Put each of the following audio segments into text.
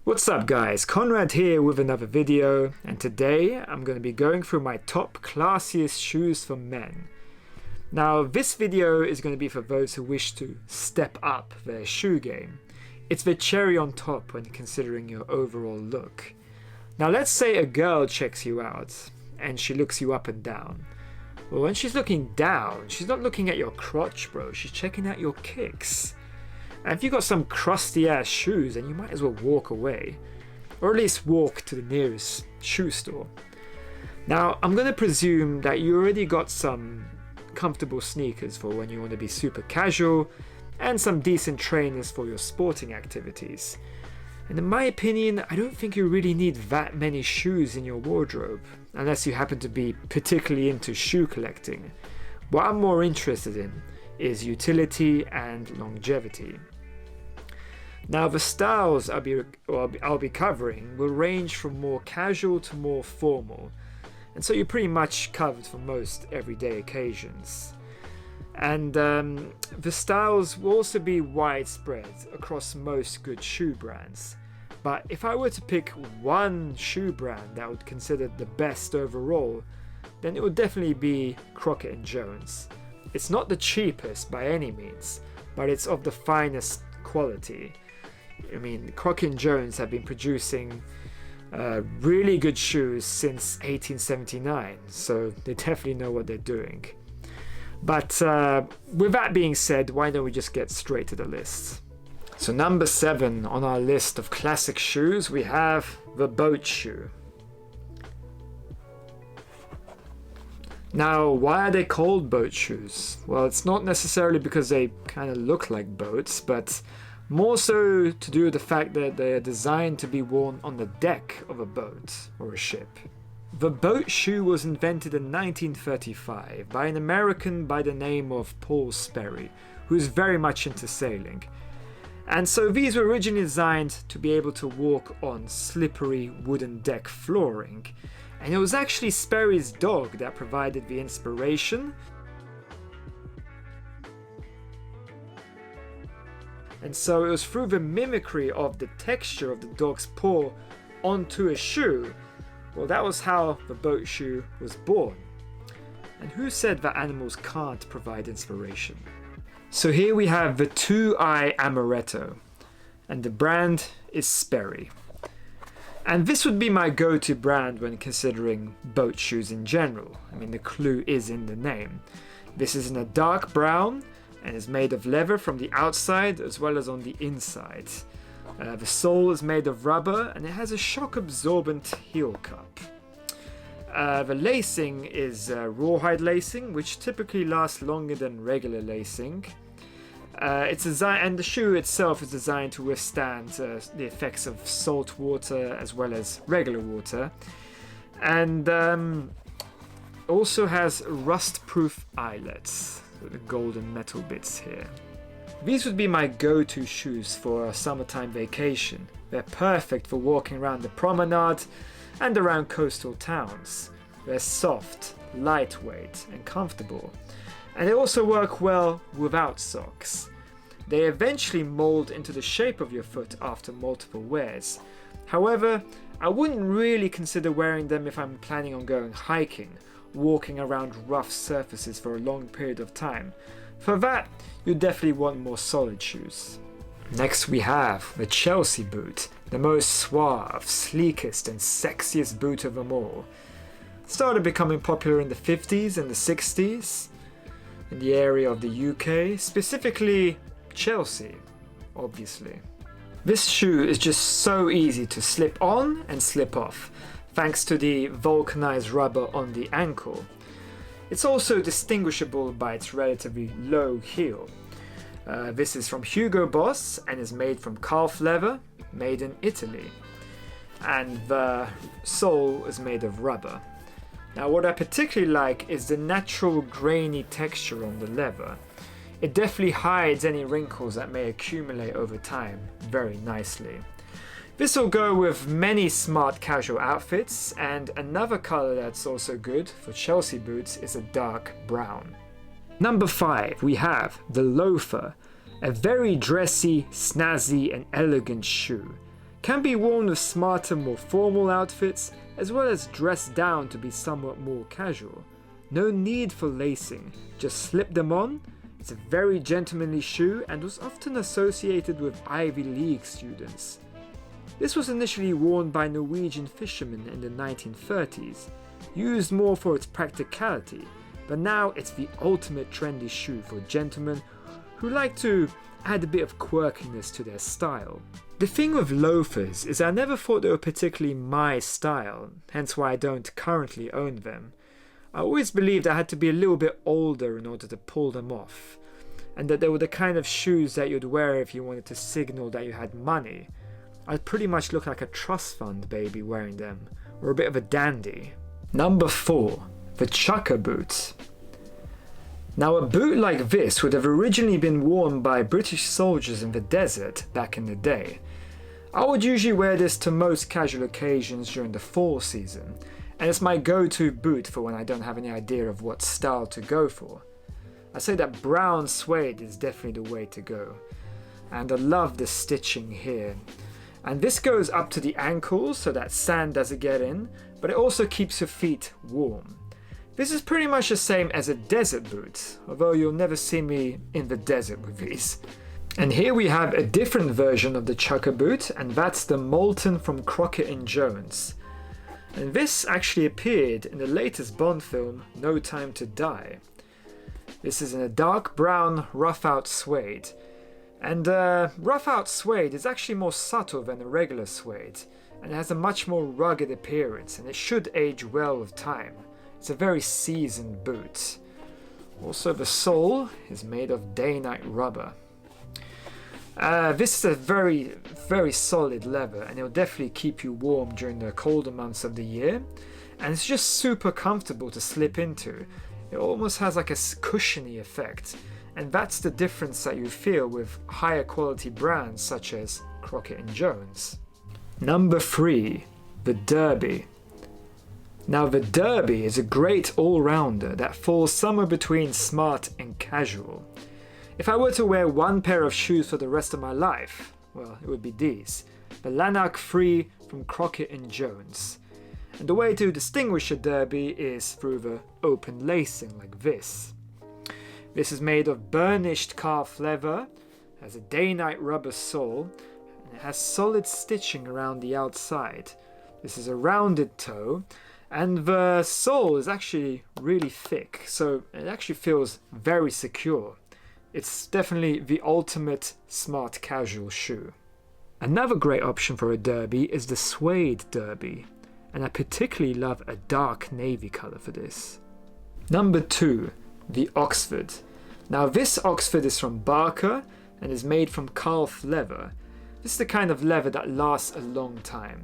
What's up guys, Conrad here with another video, and today I'm going to be going through my top classiest shoes for men. Now this video is going to be for those who wish to step up their shoe game. It's the cherry on top when considering your overall look. Now let's say a girl checks you out and she looks you up and down. Well, when she's looking down, she's not looking at your crotch, bro, she's checking out your kicks. And if you've got some crusty ass shoes, then you might as well walk away, or at least walk to the nearest shoe store. Now I'm going to presume that you already got some comfortable sneakers for when you want to be super casual, and some decent trainers for your sporting activities. And in my opinion, I don't think you really need that many shoes in your wardrobe, unless you happen to be particularly into shoe collecting. What I'm more interested in is utility and longevity. Now the styles I'll be covering will range from more casual to more formal, and so you're pretty much covered for most everyday occasions. And the styles will also be widespread across most good shoe brands. But if I were to pick one shoe brand that I would consider the best overall, then it would definitely be Crockett & Jones. It's not the cheapest by any means, but it's of the finest quality. I mean, Crockett & Jones have been producing really good shoes since 1879, so they definitely know what they're doing. But with that being said, why don't we just get straight to the list? So number 7 on our list of classic shoes, we have the boat shoe. Now, why are they called boat shoes? Well, it's not necessarily because they kind of look like boats, but more so to do with the fact that they are designed to be worn on the deck of a boat or a ship. The boat shoe was invented in 1935 by an American by the name of Paul Sperry, who is very much into sailing. And so these were originally designed to be able to walk on slippery wooden deck flooring. And it was actually Sperry's dog that provided the inspiration. And so it was through the mimicry of the texture of the dog's paw onto a shoe. Well, that was how the boat shoe was born. And who said that animals can't provide inspiration? So here we have the 2-Eye Amaretto, and the brand is Sperry. And this would be my go-to brand when considering boat shoes in general. I mean, the clue is in the name. This is in a dark brown and is made of leather from the outside as well as on the inside. The sole is made of rubber and it has a shock-absorbent heel cup. The lacing is rawhide lacing, which typically lasts longer than regular lacing. It's designed, and the shoe itself is designed to withstand the effects of salt water as well as regular water, and also has rust-proof eyelets, the golden metal bits here. These would be my go-to shoes for a summertime vacation. They're perfect for walking around the promenade and around coastal towns. They're soft, lightweight, and comfortable. And they also work well without socks. They eventually mold into the shape of your foot after multiple wears. However, I wouldn't really consider wearing them if I'm planning on going hiking, walking around rough surfaces for a long period of time. For that, you definitely want more solid shoes. Next we have the Chelsea boot, the most suave, sleekest and sexiest boot of them all. It started becoming popular in the 50s and the 60s in the area of the UK, specifically Chelsea, obviously. This shoe is just so easy to slip on and slip off, thanks to the vulcanized rubber on the ankle. It's also distinguishable by its relatively low heel. This is from Hugo Boss and is made from calf leather, made in Italy. And the sole is made of rubber. Now what I particularly like is the natural grainy texture on the leather. It definitely hides any wrinkles that may accumulate over time very nicely. This will go with many smart casual outfits, and another color that's also good for Chelsea boots is a dark brown. Number 5, we have the Loafer, a very dressy, snazzy and elegant shoe. Can be worn with smarter, more formal outfits, as well as dressed down to be somewhat more casual. No need for lacing, just slip them on. It's a very gentlemanly shoe and was often associated with Ivy League students. This was initially worn by Norwegian fishermen in the 1930s, used more for its practicality, but now it's the ultimate trendy shoe for gentlemen who like to add a bit of quirkiness to their style. The thing with loafers is I never thought they were particularly my style, hence why I don't currently own them. I always believed I had to be a little bit older in order to pull them off, and that they were the kind of shoes that you'd wear if you wanted to signal that you had money. I'd pretty much look like a trust fund baby wearing them, or a bit of a dandy. Number 4. The Chukka Boots. Now a boot like this would have originally been worn by British soldiers in the desert back in the day. I would usually wear this to most casual occasions during the fall season, and it's my go-to boot for when I don't have any idea of what style to go for. I say that brown suede is definitely the way to go, and I love the stitching here. And this goes up to the ankles so that sand doesn't get in, but it also keeps your feet warm. This is pretty much the same as a desert boot, although you'll never see me in the desert with these. And here we have a different version of the Chukka boot, and that's the Molten from Crockett & Jones. And this actually appeared in the latest Bond film, No Time to Die. This is in a dark brown rough-out suede. And rough-out suede is actually more subtle than a regular suede, and it has a much more rugged appearance, and it should age well with time. It's a very seasoned boot. Also, the sole is made of day-night rubber. This is a very, very solid leather, and it'll definitely keep you warm during the colder months of the year. And it's just super comfortable to slip into. It almost has like a cushiony effect, and that's the difference that you feel with higher quality brands such as Crockett & Jones. Number 3. The Derby. Now the Derby is a great all-rounder that falls somewhere between smart and casual. If I were to wear one pair of shoes for the rest of my life, well, it would be these. The Lanark 3 from Crockett & Jones. And the way to distinguish a Derby is through the open lacing like this. This is made of burnished calf leather, has a day-night rubber sole, and it has solid stitching around the outside. This is a rounded toe, and the sole is actually really thick, so it actually feels very secure. It's definitely the ultimate smart casual shoe. Another great option for a derby is the suede derby, and I particularly love a dark navy colour for this. Number 2, the Oxford. Now this Oxford is from Barker and is made from calf leather. This is the kind of leather that lasts a long time.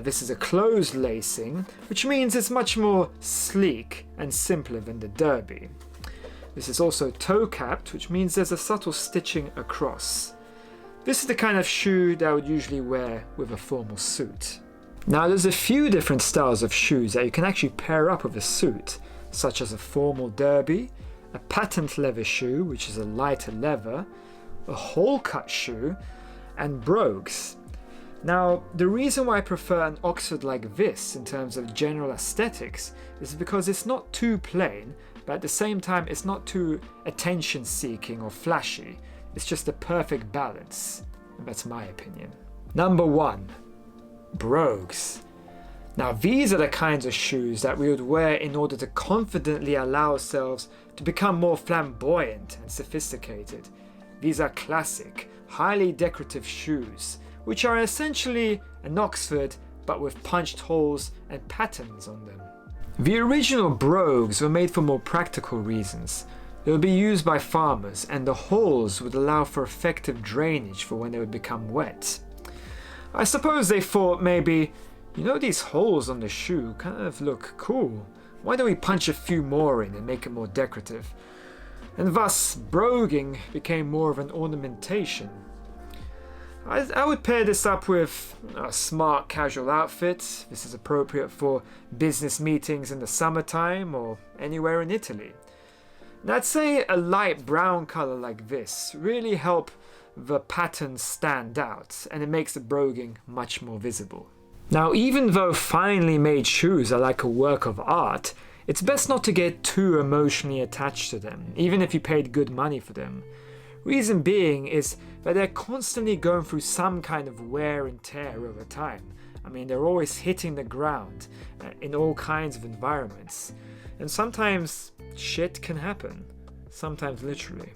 This is a closed lacing, which means it's much more sleek and simpler than the derby. This is also toe capped, which means there's a subtle stitching across. This is the kind of shoe that I would usually wear with a formal suit. Now there's a few different styles of shoes that you can actually pair up with a suit, such as a formal derby, a patent leather shoe, which is a lighter leather, a hole cut shoe, and brogues. Now, the reason why I prefer an Oxford like this in terms of general aesthetics is because it's not too plain, but at the same time it's not too attention-seeking or flashy. It's just the perfect balance, and that's my opinion. Number 1, brogues. Now these are the kinds of shoes that we would wear in order to confidently allow ourselves to become more flamboyant and sophisticated. These are classic, highly decorative shoes, which are essentially an Oxford but with punched holes and patterns on them. The original brogues were made for more practical reasons. They would be used by farmers, and the holes would allow for effective drainage for when they would become wet. I suppose they thought maybe, you know, these holes on the shoe kind of look cool. Why don't we punch a few more in and make it more decorative? And thus, broguing became more of an ornamentation. I would pair this up with a smart casual outfit. This is appropriate for business meetings in the summertime or anywhere in Italy. And I'd say a light brown color like this really help the patterns stand out, and it makes the broguing much more visible. Now, even though finely made shoes are like a work of art, it's best not to get too emotionally attached to them, even if you paid good money for them. Reason being is that they're constantly going through some kind of wear and tear over time. I mean, they're always hitting the ground in all kinds of environments. And sometimes shit can happen. Sometimes literally.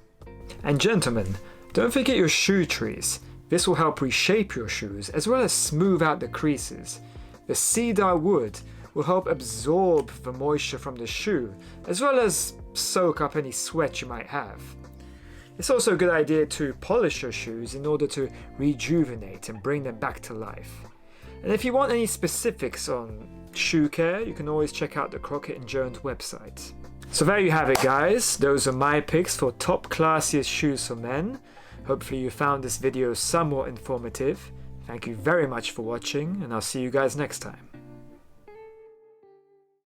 And gentlemen, don't forget your shoe trees. This will help reshape your shoes as well as smooth out the creases. The cedar wood will help absorb the moisture from the shoe as well as soak up any sweat you might have. It's also a good idea to polish your shoes in order to rejuvenate and bring them back to life. And if you want any specifics on shoe care, you can always check out the Crockett and Jones website. So there you have it, guys. Those are my picks for top classiest shoes for men. Hopefully you found this video somewhat informative. Thank you very much for watching, and I'll see you guys next time.